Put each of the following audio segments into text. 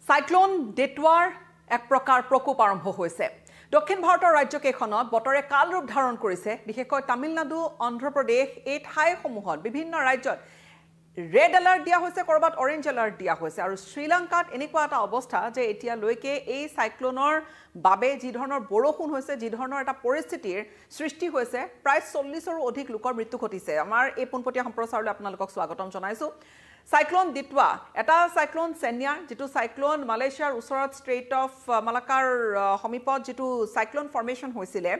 cyclone ডেটৱাৰ এক প্ৰকাৰ প্ৰকোপ আৰম্ভ হৈছে দক্ষিণ ভাৰতৰ ৰাজ্যকেইখনত বতৰে কাল ৰূপ ধাৰণ কৰিছে বিশেষকৈ তামিলনাডু অন্ধ্ৰপ্ৰদেশ এই ঠাইসমূহত বিভিন্ন ৰাজ্যত ৰেড এলাৰ্ট দিয়া হৈছে কৰবাত অৰেঞ্জ এলাৰ্ট দিয়া হৈছে আৰু শ্ৰীলংকাত এনেকুৱা এটা অৱস্থা যে এতিয়ালৈকে এই সাইক্লোনৰ বাবে যি ধৰণৰ বৰষুণ হৈছে যি ধৰণৰ এটা পৰিস্থিতিৰ সৃষ্টি হৈছে প্ৰায় 40ৰো অধিক লোকৰ মৃত্যু ঘটিছে আমাৰ এই পোনপটীয়া সম্প্ৰচাৰলৈ আপোনালোকক স্বাগতম জনাইছো সাইক্লোন দিটৱা এটা সাইক্লোন সেনিয়াৰ যেটো সাইক্লোন মালয়েছিয়াৰ ওচৰত ষ্ট্ৰেইট অফ মালাক্কাৰ সমীপত যেটো সাইক্লোন ফৰ্মেশন হৈছিলে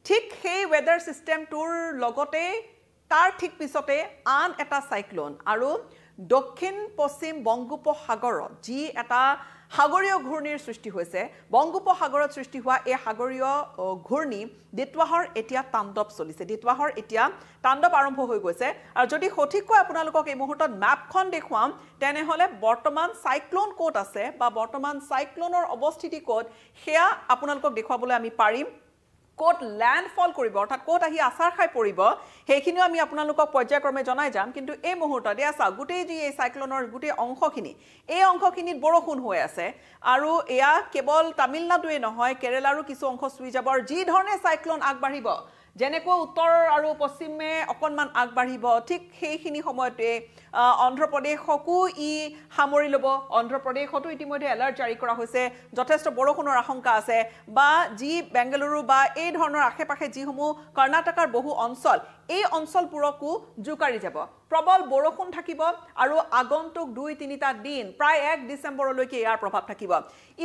ঠিক সেই ওয়েদাৰ সিস্টেমটোৰ লগতে তাৰ ঠিক পিছতে আন এটা সাইক্লোন আৰু দক্ষিণ পশ্চিম বংগোপসাগৰত যি এটা সাগৰীয় ঘূৰ্ণীৰ সৃষ্টি হৈছে বংগোপসাগৰত সৃষ্টি হোৱা এই সাগৰীয় ঘূৰ্ণী দিটৱাহৰ এতিয়া তাণ্ডৱ চলিছে দিটৱাহৰ এতিয়া তাণ্ডৱ আৰম্ভ হৈ গৈছে আৰু যদি সঠিককৈ আপোনালোকক এই মুহূৰ্তত ম্যাপখন দেখুৱাম তেনেহলে বৰ্তমান সাইক্লোন কোড আছে বা বৰ্তমান সাইক্লোনৰ অৱস্থিতি কোড হেয়া আপোনালোকক দেখুৱাবলৈ আমি পাৰিম কোট ল্যান্ডফল কৰিব অৰ্থাৎ কোট আহি আছাৰ খাই পৰিব হেখিনিও আমি আপোনালোকক পৰ্যায়ক্ৰমে জনাই যাম কিন্তু এই মুহূৰ্তত এয়া গুটেই যি এই সাইক্লোনৰ গুটেই অংশখিনি এই অংশখিনিত বৰষুণ হৈ আছে আৰু এয়া কেৱল তামিলনাডুৱে নহয় কেৰালাৰো কিছু অংশ চুই যাব আৰু যি ধৰণে সাইক্লোন আগবাঢ়িব যেনেকৈ উত্তৰ আৰু পশ্চিমে অকনমান আগবাঢ়িব ঠিক সেইখিনি সময়তে অন্ধ্ৰপ্ৰদেশকো ই সামৰি ল'ব অন্ধ্ৰপ্ৰদেশতো ইতিমধ্যে এলাৰ্ট জাৰি কৰা হৈছে যথেষ্ট বৰষুণৰ আশংকা আছে বা যি বেংগালুৰু বা এই ধৰণৰ আশেপাশে যিসমূহ কৰ্ণাটকৰ বহু অঞ্চল এই অঞ্চলবোৰকো জুকাৰি যাব প্ৰবল বৰষুণ থাকিব আৰু আগন্তুক 2-3টা দিন প্ৰায় 1 ডিসেম্বৰলৈকে ইয়াৰ প্ৰভাৱ থাকিব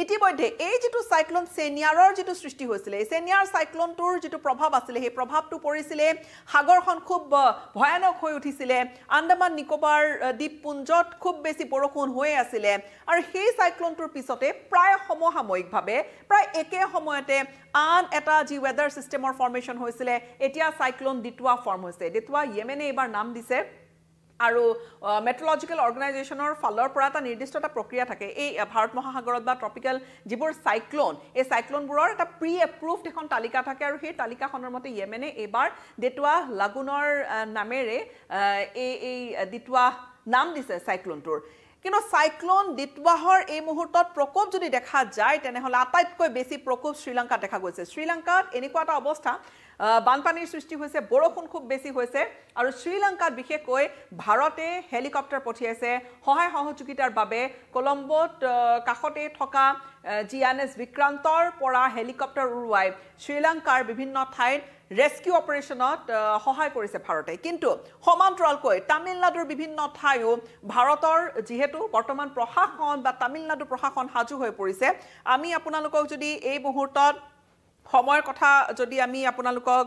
ইতিমধ্যে এই যেটো সাইক্লোন সেনিয়াৰৰ যেটো সৃষ্টি হৈছিল এই সেনিয়াৰ সাইক্লোনটোৰ যেটো প্ৰভাৱ আছিল সেই প্ৰভাৱটো পৰিছিল সাগৰখন খুব ভয়ানক হৈ উঠিছিল আন্দামান নিকোবাৰ দ্বীপপুঞ্জত খুব বেছি বৰষুণ হৈ আছিল আৰু সেই সাইক্লোনটোৰ পিছতে প্ৰায় সমসাময়িকভাৱে প্ৰায় একে সময়তে আন এটা যি ওয়েদাৰ সিস্টেমৰ ফৰ্মেশন হৈছিল এতিয়া সাইক্লোন দিটৱা ফৰ্ম হৈছে দিটৱা ইয়েমেনে এবাৰ নাম দিছে আৰু মেট্ৰলজিক্যাল অৰ্গানাইজেশনৰ ফালৰ পৰা এটা নিৰ্দিষ্ট এটা প্ৰক্ৰিয়া থাকে এই ভাৰত মহাসাগৰত বা ট্ৰপিক্যাল যিবোৰ সাইক্লোন এই সাইক্লোনবোৰৰ এটা প্ৰি এপ্ৰুভড এখন তালিকা থাকে আৰু সেই তালিকাখনৰ মতে ইয়েমেনে এবাৰ দিটৱা লাগুনৰ নামেৰে এই দিটৱা নাম দিছে সাইক্লোনটোৰ কিন্তু সাইক্লোন দিটৱাহৰ এই মুহূৰ্তত প্ৰকোপ যদি দেখা যায় তেনেহলে আটাইতকৈ বেছি প্ৰকোপ শ্ৰীলংকাত দেখা গৈছে শ্ৰীলংকাত এনেকুৱা এটা অৱস্থা বানপানীৰ সৃষ্টি হৈছে বৰষুণ খুব বেছি হৈছে আৰু শ্ৰীলংকাত বিশেষকৈ ভাৰতে হেলিকপ্টাৰ পঠিয়াইছে সহায় সহযোগিতাৰ বাবে কলম্বোত কাখতে থকা জিএনএছ বিক্ৰান্তৰ পৰা হেলিকপ্টাৰ উৰুৱাই শ্ৰীলংকাৰ বিভিন্ন ঠাইত ৰেস্কিউ অপাৰেশনত সহায় কৰিছে ভাৰতে কিন্তু সমান্তৰালকৈ তামিলনাডুৰ বিভিন্ন ঠাইও ভাৰতৰ যেহেতু বৰ্তমান প্ৰশাসন বা তামিলনাডু প্ৰশাসন সাজু হৈ পৰিছে আমি আপোনালোকক যদি এই মুহূৰ্তত সময়ৰ কথা যদি আমি আপোনালোকক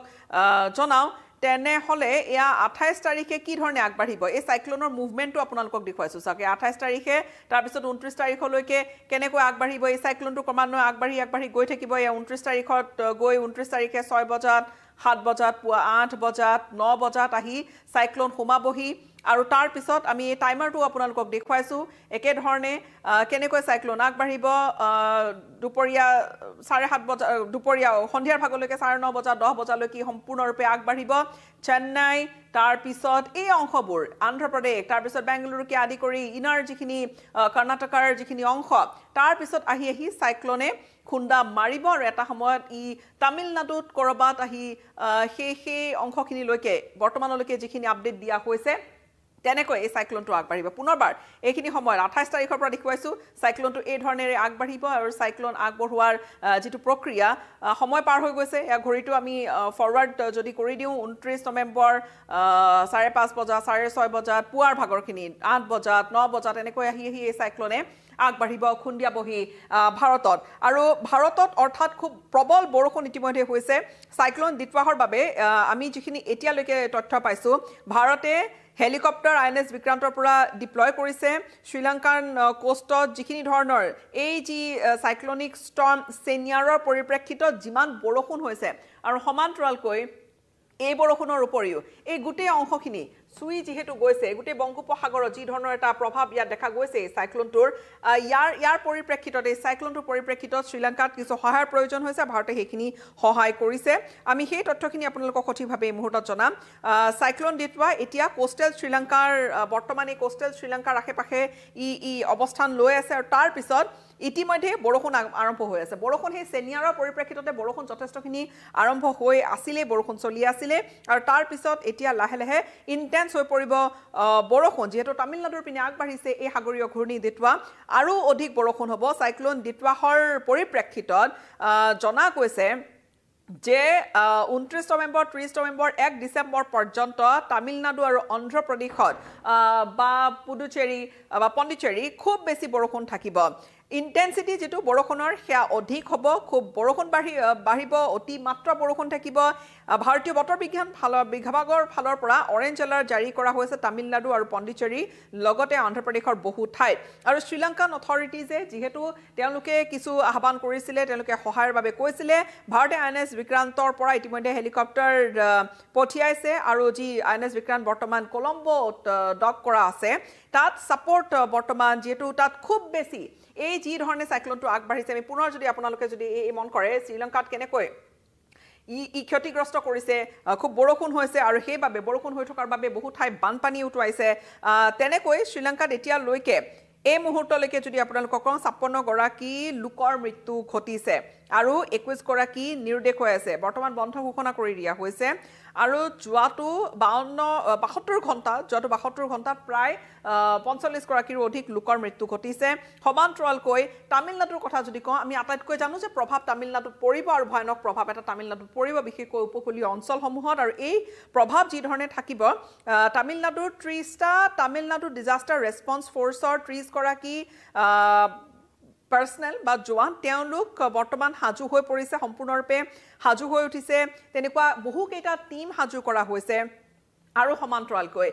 জনাও তেনেহলে এয়া 28 তাৰিখে কি ধৰণে আগবাঢ়িব এই সাইক্লোনৰ মুভমেন্টটো আপোনালোকক দেখুৱাইছো সাকে 28 তাৰিখে তাৰ পিছত 29 তাৰিখলৈকে কেনেকৈ আগবাঢ়িব এই সাইক্লোনটো ক্ৰমান্বয়ে আগবাঢ়ি গৈ থাকিব এই 29 তাৰিখত গৈ 29 তাৰিখে 6 বজাত 7 বজাত পুৱা 8 বজাত 9 বজাত আহি সাইক্লোন হুমাবহি আৰু তাৰ পিছত আমি এই টাইমাৰটো আপোনালোকক দেখুৱাইছো একে ধৰণে কেনেকৈ সাইক্লোন আগবাঢ়িব দুপৰীয়া 7:30 বজা দুপৰীয়া সন্ধিয়াৰ ভাগলৈকে 9:30 বজা 10 বজালৈকে সম্পূৰ্ণৰূপে আগবাঢ়িব চেন্নাই তাৰ পিছত এই অংশবোৰ অন্ধ্ৰপ্ৰদেশ তাৰ পিছত বেংগালুৰুকে আদি কৰি ইনাৰ যিখিনি কৰ্ণাটকৰ যিখিনি অংশ তাৰ পিছত আহি সাইক্লোনে খুন্দা মাৰিব আৰু এটা সময়ত ই তামিলনাডুত কৰবাত আহি সেই অংশখিনিলৈকে বৰ্তমানলৈকে যিখিনি আপডেট দিয়া হৈছে তেনেকৈ এই সাইক্লোনটো আগবাঢ়িব পুনৰবাৰ এইখিনি সময়ত 28 তাৰিখৰ পৰা দেখুৱাইছো সাইক্লোনটো এই ধৰণেৰে আগবাঢ়িব আৰু সাইক্লোন আগবঢ়োৱাৰ যেটো প্ৰক্ৰিয়া সময় পাৰ হৈ গৈছে এই ঘড়ীটো আমি ফৰৱাৰ্ড যদি কৰি দিও 29 নৱেম্বৰ 5:30 বজা 6:30 বজাত পুৱাৰ ভাগৰখিনি 8 বজাত 9 বজাত এনেকৈ আহি এই সাইক্লোনে আগবাঢ়িব খুন্দিয়াবহি ভাৰতত আৰু ভাৰতত অৰ্থাৎ খুব প্ৰবল বৰষুণ ইতিমধ্যে হৈছে সাইক্লোন দিটৱাহৰ বাবে আমি যিখিনি এতিয়ালৈকে তথ্য পাইছো ভাৰতে হেলিকপ্টাৰ আইএনএছ বিক্ৰান্তৰ পৰা ডিপ্লয় কৰিছে শ্ৰীলংকান কোষ্টত যিখিনি ধৰণৰ এই যি সাইক্লোনিক ষ্টৰ্ম সেনিয়াৰৰ পৰিপ্ৰেক্ষিতত যিমান বৰষুণ হৈছে আৰু সমান্তৰালকৈ এই বৰষুণৰ উপৰিও এই গুটেই অংশখিনি সুই যেহেতু গৈছে গুটেই বংগোপসাগৰত যি ধৰণৰ এটা প্ৰভাৱ ইয়াত দেখা গৈছে এই সাইক্লোনটোৰ ইয়াৰ পৰিপ্ৰেক্ষিতত এই সাইক্লোনটোৰ পৰিপ্ৰেক্ষিতত শ্ৰীলংকাত কিছু সহায়ৰ প্ৰয়োজন হৈছে ভাৰতে সেইখিনি সহায় কৰিছে আমি সেই তথ্যখিনি আপোনালোকক সঠিকভাৱে এই মুহূৰ্তত জনাম সাইক্লোন দিটৱা এতিয়া কোষ্টেল শ্ৰীলংকাৰ বৰ্তমানে কোষ্টেল শ্ৰীলংকাৰ আশেপাশে ই অৱস্থান লৈ আছে আৰু তাৰ পিছত ইতিমধ্যে বৰষুণ আৰম্ভ হৈ আছে বৰষুণ সেই চেনিয়াৰৰ পৰিপ্ৰেক্ষিততে বৰষুণ যথেষ্টখিনি আৰম্ভ হৈ আছিলে বৰষুণ চলি আছিলে আৰু তাৰ পিছত এতিয়া লাহে লাহে ইন্টেন্স হৈ পৰিব বৰষুণ যেহেতু তামিলনাডুৰ পিনে আগবাঢ়িছে এই সাগৰীয় ঘূৰ্ণী দিটুৱা আৰু অধিক বৰষুণ হ'ব সাইক্লোন দিটুৱাহৰ পৰিপ্ৰেক্ষিতত জনা গৈছে যে 29 নৱেম্বৰ 30 নৱেম্বৰ 1 ডিচেম্বৰ পৰ্যন্ত তামিলনাডু আৰু অন্ধ্ৰ প্ৰদেশত বা পুডুচেৰী বা পণ্ডিচেৰী খুব বেছি বৰষুণ থাকিব ইন্টেন্সিটি যেটো বৰষুণৰ হেয়া অধিক হ'ব খুব বৰষুণ বাঢ়িব অতি মাত্ৰা বৰষুণ থাকিব ভাৰতীয় বতৰ বিজ্ঞান বিভাগৰ ফালৰ পৰা অৰেঞ্জ এলাৰ্ট জাৰি কৰা হৈছে তামিলনাডু আৰু পণ্ডিচেৰী লগতে অন্ধ্ৰ প্ৰদেশৰ বহু ঠাইত আৰু শ্ৰীলংকান অথৰিটিজে যেহেতু তেওঁলোকে কিছু আহ্বান কৰিছিলে তেওঁলোকে সহায়ৰ বাবে কৈছিলে ভাৰতে আইএনএছ বিক্ৰান্তৰ পৰা ইতিমধ্যে হেলিকপ্টাৰ পঠিয়াইছে আৰু যি আইএনএছ বিক্ৰান্ত বৰ্তমান কলম্বো ডক কৰা আছে তাত সাপোৰ্ট বৰ্তমান যেহেতু তাত খুব বেছি এই যি ধৰণে সাইক্লোনটো আগবাঢ়িছে আমি পুনৰ যদি আপোনালোকে যদি এই মন কৰে শ্ৰীলংকাত কেনেকৈ ই ক্ষতিগ্ৰস্ত কৰিছে খুব বৰষুণ হৈছে আৰু সেইবাবে বৰষুণ হৈ থকাৰ বাবে বহু ঠাই বানপানী উঠুৱাইছে তেনেকৈ শ্ৰীলংকাত এতিয়ালৈকে এই মুহূৰ্তলৈকে যদি আপোনালোকক কওঁ 56 গৰাকী লোকৰ মৃত্যু ঘটিছে আৰু 21 গৰাকী নিৰুদ্দেশ হৈ আছে বৰ্তমান বন্ধ ঘোষণা কৰি দিয়া হৈছে আৰু যোৱাটো 72 ঘণ্টাত প্ৰায় 45 গৰাকীৰ অধিক লোকৰ মৃত্যু ঘটিছে সমান্তৰালকৈ তামিলনাডুৰ কথা যদি কওঁ আমি আটাইতকৈ জানো যে প্ৰভাৱ তামিলনাডুত পৰিব আৰু ভয়ানক প্ৰভাৱ এটা তামিলনাডুত পৰিব বিশেষকৈ উপকূলীয় অঞ্চলসমূহত আৰু এই প্ৰভাৱ যি ধৰণে থাকিব তামিলনাডুৰ 30টা তামিলনাডু ডিজাস্টাৰ ৰেছপন্স ফ'ৰ্চৰ 30 গৰাকী পাৰ্সনেল বা জোৱান তেওঁলোক বৰ্তমান হাজু হৈ পৰিছে সম্পূৰ্ণৰূপে হাজু হৈ উঠিছে তেনেকুৱা বহু কেইটা টিম হাজু কৰা হৈছে আৰু সমান্তৰালকৈ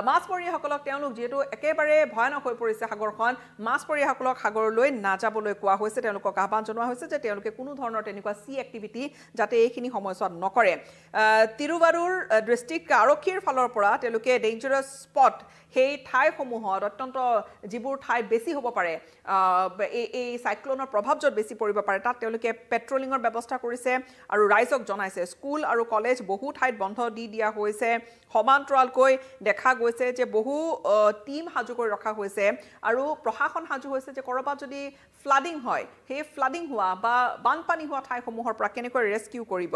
মাছমৰীয়াসকলক তেওঁলোক যেহেতু একেবাৰে ভয়ানক হৈ পৰিছে সাগৰখন মাছমৰীয়াসকলক সাগৰলৈ নাযাবলৈ কোৱা হৈছে তেওঁলোকক আহ্বান জনোৱা হৈছে যে তেওঁলোকে কোনো ধৰণৰ তেনেকুৱা সি এক্টিভিটি যাতে এইখিনি সময়ছোৱাত নকৰে তিৰুবাৰুৰ ডিষ্ট্ৰিক্ট আৰক্ষীৰ ফালৰ পৰা তেওঁলোকে ডেঞ্জাৰাছ স্পট সেই ঠাইসমূহত অত্যন্ত যিবোৰ ঠাই বেছি হ'ব পাৰে এই সাইক্লোনৰ প্ৰভাৱ য'ত বেছি পৰিব পাৰে তাত তেওঁলোকে পেট্ৰলিঙৰ ব্যৱস্থা কৰিছে আৰু ৰাইজক জনাইছে স্কুল আৰু কলেজ বহু ঠাইত বন্ধ দি দিয়া হৈছে সমান্তৰালকৈ দেখা গৈছে যে বহু টিম হাজু কৰি ৰখা হৈছে আৰু প্ৰশাসন হাজু হৈছে যে কৰবাত যদি ফ্লাডিং হয় সেই ফ্লাডিং হোৱা বা বানপানী হোৱা ঠাইসমূহৰ পৰা কেনেকৈ ৰেস্কিউ কৰিব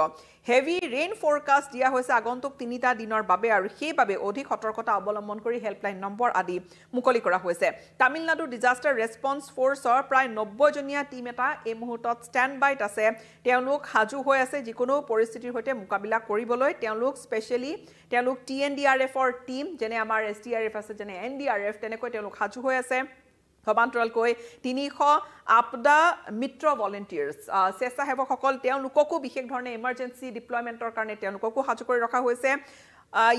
হেভি ৰেইন ফৰকাষ্ট দিয়া হৈছে আগন্তুক 3টা দিনৰ বাবে আৰু সেইবাবে অধিক সতৰ্কতা অৱলম্বন কৰি হেল্পলাইন নম্বৰ আদি মুকলি কৰা হৈছে তামিলনাডু ডিজাস্টাৰ ৰেছপন্স ফ'ৰ্চৰ প্ৰায় 90 জনীয়া টিম এটা এই মুহূৰ্তত ষ্টেণ্ড বাইত আছে তেওঁলোক হাজু হৈ আছে যিকোনো পৰিস্থিতিৰ সৈতে মোকাবিলা কৰিবলৈ তেওঁলোক স্পেশালি তেওঁলোক TNDRFৰ টিম যেনে আমাৰ SDRF আছে যেনে NDRF তেনেকৈ তেওঁলোক হাজু হৈ আছে সমান্তৰালকৈ 300 আপদা মিত্ৰ ভলেণ্টিয়াৰ্ছ স্বেচ্ছাসেৱকসকল তেওঁলোককো বিশেষ ধৰণে ইমাৰ্জেন্সি ডিপ্লয়মেণ্টৰ কাৰণে তেওঁলোককো হাজু কৰি ৰখা হৈছে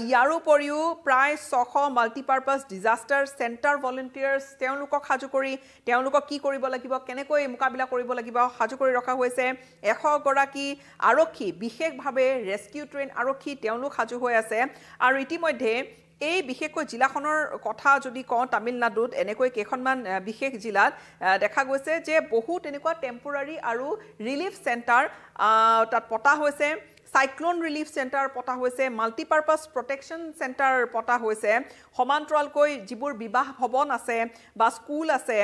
ইয়াৰ উপৰিও প্ৰায় 600 মাল্টিপাৰপাছ ডিজাস্টাৰ চেণ্টাৰ ভলেণ্টিয়াৰ্ছ তেওঁলোকক হাজু কৰি তেওঁলোকক কি কৰিব লাগিব কেনেকৈ মোকাবিলা কৰিব লাগিব হাজু কৰি ৰখা হৈছে 100 গৰাকী আৰক্ষী বিশেষভাৱে ৰেস্কিউ ট্ৰেইন আৰক্ষী তেওঁলোক হাজু হৈ আছে আৰু ইতিমধ্যে এই বিশেষকৈ জিলাখনৰ কথা যদি কওঁ তামিলনাডুত এনেকৈ কেইখনমান বিশেষ জিলাত দেখা গৈছে যে বহু তেনেকুৱা টেম্পোৰাৰী আৰু ৰিলিফ চেণ্টাৰ তাত পতা হৈছে সাইক্লোন ৰিলিফ চেণ্টাৰ পতা হৈছে মাল্টিপাৰপাছ প্ৰটেকশ্যন চেণ্টাৰ পতা হৈছে সমান্তৰালকৈ যিবোৰ বিবাহ ভৱন আছে বা স্কুল আছে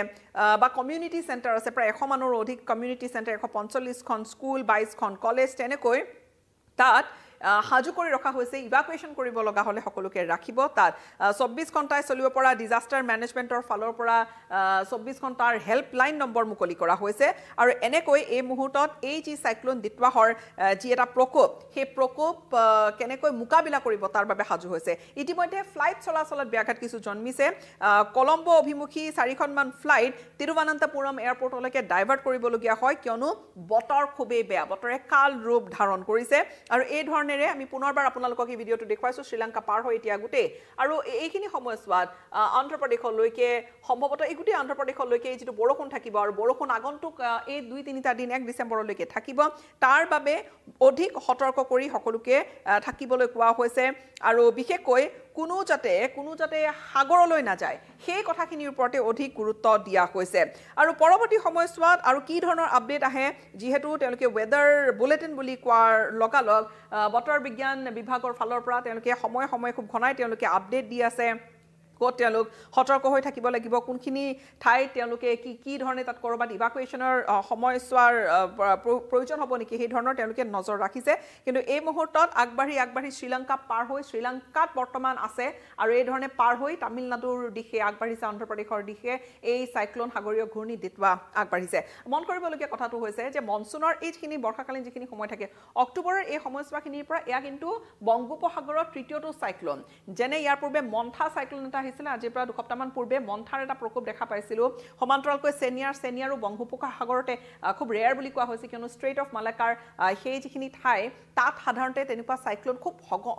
বা কমিউনিটি চেণ্টাৰ আছে প্ৰায় 100 মানৰ অধিক কমিউনিটি চেণ্টাৰ 145খন স্কুল 22খন কলেজ তেনেকৈ তাত হাজু কৰি ৰখা হৈছে ইভাকুৱেশ্যন কৰিব লগা হলে সকলোকে ৰাখিব তাত 24 ঘণ্টাই চলিব পৰা ডিজাস্টাৰ মেনেজমেণ্টৰ ফালৰ পৰা 24 ঘণ্টাৰ হেল্পলাইন নম্বৰ মুকলি কৰা হৈছে আৰু এনেকৈ এই মুহূৰ্তত এই যি সাইক্লোন দিটুৱাহৰ যি এটা প্ৰকোপ সেই প্ৰকোপ কেনেকৈ মোকাবিলা কৰিব তাৰ বাবে হাজু হৈছে ইতিমধ্যে ফ্লাইট চলাচলত ব্যাঘাত কিছু জন্মিছে কলম্বো অভিমুখী 4খনমান ফ্লাইট তিৰুৱনন্তপুৰম এয়াৰপৰ্টলৈকে ডাইভাৰ্ট কৰিবলগীয়া হয় কিয়নো বতৰ খুবেই বেয়া বতৰে কাল ৰূপ ধাৰণ কৰিছে আৰু এই ধৰণে আমি পুনৰবাৰ আপোনালোকক এই ভিডিঅটো দেখুৱাইছো শ্ৰীলংকা পাৰ হৈ এতিয়া গুটে আৰু এইখিনি সময়ছোৱাত অন্ধ্ৰ প্ৰদেশলৈকে সম্ভৱতঃ এই গুটে অন্ধ্ৰ প্ৰদেশলৈকে এই যেটো বৰষুণ থাকিব আৰু বৰষুণ আগন্তুক এই 2-3টা দিন 1 ডিচেম্বৰলৈকে থাকিব তাৰ বাবে অধিক সতৰ্ক কৰি সকলোকে থাকিবলৈ কোৱা হৈছে আৰু বিশেষকৈ কোনো যাতে সাগৰলৈ না যায় সেই কথাখিনিৰ ওপৰতে অধিক গুৰুত্ব দিয়া হৈছে আৰু পৰৱৰ্তী সময়ছোৱাত আৰু কি ধৰণৰ আপডেট আহে যেহেতু তেওঁলোকে ওয়েদাৰ বুলেটিন বুলি কোৱাৰ লগালগ বতৰ বিজ্ঞান বিভাগৰ ফালৰ পৰা তেওঁলোকে সময় খুব ঘনাই তেওঁলোকে আপডেট দি আছে ক'ত তেওঁলোক সতৰ্ক হৈ থাকিব লাগিব কোনখিনি ঠাইত তেওঁলোকে কি ধৰণে তাত কৰবাত ইভাকুৱেশ্যনৰ সময়ছোৱাৰ প্ৰয়োজন হ'ব নেকি সেই ধৰণৰ তেওঁলোকে নজৰ ৰাখিছে কিন্তু এই মুহূৰ্তত আগবাঢ়ি শ্ৰীলংকা পাৰ হৈ শ্ৰীলংকাত বৰ্তমান আছে আৰু এই ধৰণে পাৰ হৈ তামিলনাডুৰ দিশে আগবাঢ়িছে অন্ধ্ৰপ্ৰদেশৰ দিশে এই সাইক্লোন সাগৰীয় ঘূৰ্ণি দিতৱা আগবাঢ়িছে মন কৰিবলগীয়া কথাটো হৈছে যে মনসুনৰ এইখিনি বৰ্ষাকালীন যিখিনি সময় থাকে অক্টোবৰৰ এই সময়ছোৱাখিনিৰ পৰা এয়া কিন্তু বংগোপসাগৰৰ তৃতীয়টো সাইক্লোন যেনে ইয়াৰ পূৰ্বে মন্থা সাইক্লোন এটা আহিছিল আজিৰ পৰা দুসপ্তাহমান পূৰ্বে মন্থাৰ এটা প্ৰকোপ দেখা পাইছিলোঁ সমান্তৰালকৈ চেনিয়াৰো বংগোপসাগৰতে খুব ৰেয়াৰ বুলি কোৱা হৈছে কিয়নো ষ্ট্ৰেইট অফ মালাকাৰ সেই যিখিনি ঠাই তাত সাধাৰণতে তেনেকুৱা সাইক্লোন খুব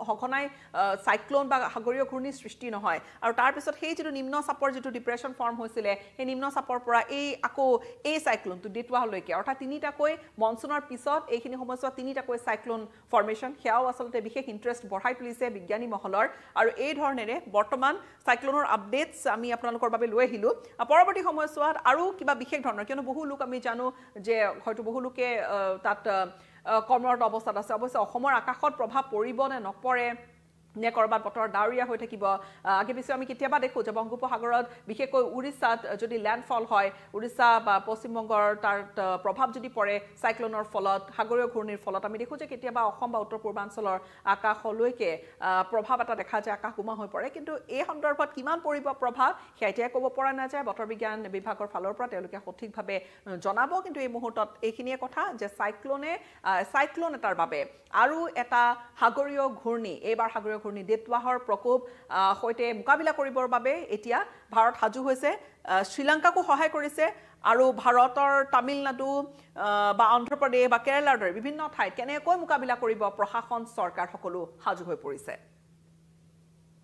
সঘনাই সাইক্লোন বা সাগৰীয় ঘূৰ্ণিৰ সৃষ্টি নহয় আৰু তাৰ পিছত সেই যিটো নিম্ন চাপৰ যিটো ডিপ্ৰেশ্যন ফৰ্ম হৈছিলে সেই নিম্ন চাপৰ পৰা আকৌ এই সাইক্লোনটো দিতৱালৈকে অৰ্থাৎ তিনিটাকৈ মনসুনৰ পিছত এইখিনি সময়ছোৱাত তিনিটাকৈ সাইক্লোন ফৰ্মেশ্যন সেয়াও আচলতে বিশেষ ইণ্টাৰেষ্ট বঢ়াই তুলিছে বিজ্ঞানী মহলৰ আৰু এই ধৰণেৰে বৰ্তমান সাইক্লোনৰ আপডেটছ আমি আপোনালোকৰ বাবে লৈ আহিলোঁ পৰৱৰ্তী সময়ছোৱাত আৰু কিবা বিশেষ ধৰণৰ কিয়নো বহু লোক আমি জানো যে হয়তো বহু লোকে তাত কৰ্মৰত অৱস্থাত আছে অৱশ্যে অসমৰ আকাশত প্ৰভাৱ পৰিব নে নপৰে নে কৰবাত বতৰ ডাৱৰীয়া হৈ থাকিব আগে পিছে আমি কেতিয়াবা দেখো যে বংগোপসাগৰত বিশেষকৈ উৰিষ্যাত যদি ল্যান্ডফল হয় উৰিষ্যা বা পশ্চিমবংগৰ তাৰ প্ৰভাৱ যদি পৰে সাইক্লোনৰ ফলত সাগৰীয় ঘূৰ্ণিৰ ফলত আমি দেখো যে কেতিয়াবা অসম বা উত্তৰ পূৰ্বাঞ্চলৰ আকাশলৈকে প্ৰভাৱ এটা দেখা যায় আকাশ গুমা হৈ পৰে কিন্তু এই সন্দৰ্ভত কিমান পৰিব প্ৰভাৱ সেয়া এতিয়া ক'ব পৰা নাযায় বতৰ বিজ্ঞান বিভাগৰ ফালৰ পৰা তেওঁলোকে সঠিকভাৱে জনাব কিন্তু এই মুহূৰ্তত এইখিনিয়ে কথা যে সাইক্লোন এটাৰ বাবে আৰু এটা সাগৰীয় ঘূৰ্ণি এইবাৰ সাগৰীয় ঘূৰ্ণি দিতৱাহৰ প্ৰকোপ সৈতে মোকাবিলা কৰিবৰ বাবে এতিয়া ভাৰত সাজু হৈছে শ্ৰীলংকাকো সহায় কৰিছে আৰু ভাৰতৰ তামিলনাডু বা অন্ধ্ৰপ্ৰদেশ বা কেৰালাৰ দৰে বিভিন্ন ঠাইত কেনেকৈ মোকাবিলা কৰিব প্ৰশাসন চৰকাৰ সকলো সাজু হৈ পৰিছে